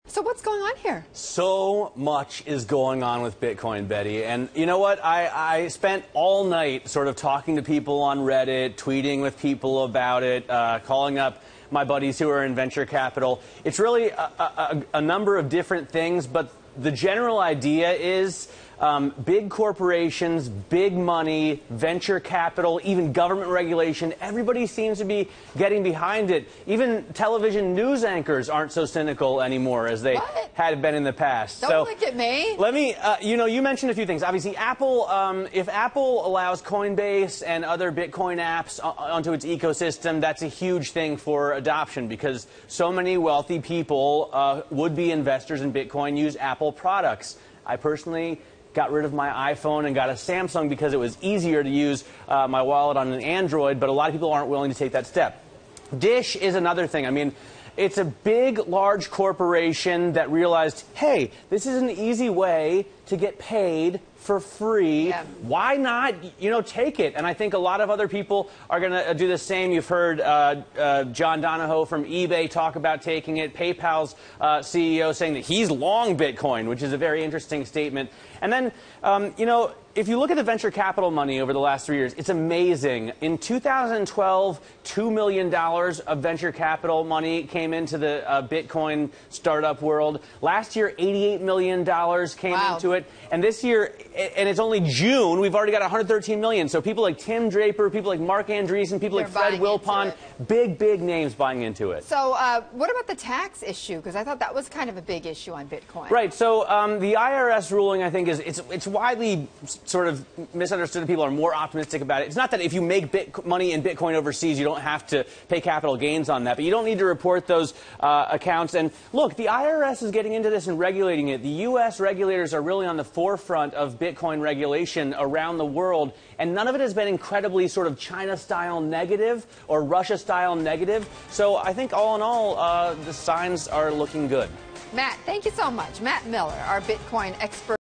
So what's going on here? So much is going on with Bitcoin, Betty. And you know what? I spent all night sort of talking to people on Reddit, tweeting with people about it, calling up my buddies who are in venture capital. It's really a number of different things, but the general idea is big corporations, big money, venture capital, even government regulation, everybody seems to be getting behind it. Even television news anchors aren't so cynical anymore as they had been in the past. Don't look at me. Let me, you mentioned a few things. Obviously, Apple, if Apple allows Coinbase and other Bitcoin apps onto its ecosystem, that's a huge thing for adoption because so many wealthy people, would-be investors in Bitcoin, use Apple products. I personally got rid of my iPhone and got a Samsung because it was easier to use my wallet on an Android, but a lot of people aren't willing to take that step. Dish is another thing. I mean, it's a big, large corporation that realized, hey, this is an easy way to get paid for free. Yeah. Why not, take it? And I think a lot of other people are going to do the same. You've heard John Donahoe from eBay talk about taking it. PayPal's CEO saying that he's long Bitcoin, which is a very interesting statement. And then, if you look at the venture capital money over the last 3 years, it's amazing. In 2012, $2 million of venture capital money came into the Bitcoin startup world. Last year, $88 million came into it. And this year, and it's only June, we've already got $113 million. So people like Tim Draper, people like Mark Andreessen, people like Fred Wilpon, big names buying into it. So what about the tax issue? Because I thought that was kind of a big issue on Bitcoin. Right. So the IRS ruling, I think, it's widely sort of misunderstood. People are more optimistic about it. It's not that if you make money in Bitcoin overseas, you don't have to pay capital gains on that, but you don't need to report those accounts. And look, the IRS is getting into this and regulating it. The U.S. regulators are really on the forefront of Bitcoin regulation around the world, and none of it has been incredibly sort of China-style negative or Russia-style negative. So I think all in all, the signs are looking good. Matt, thank you so much. Matt Miller, our Bitcoin expert.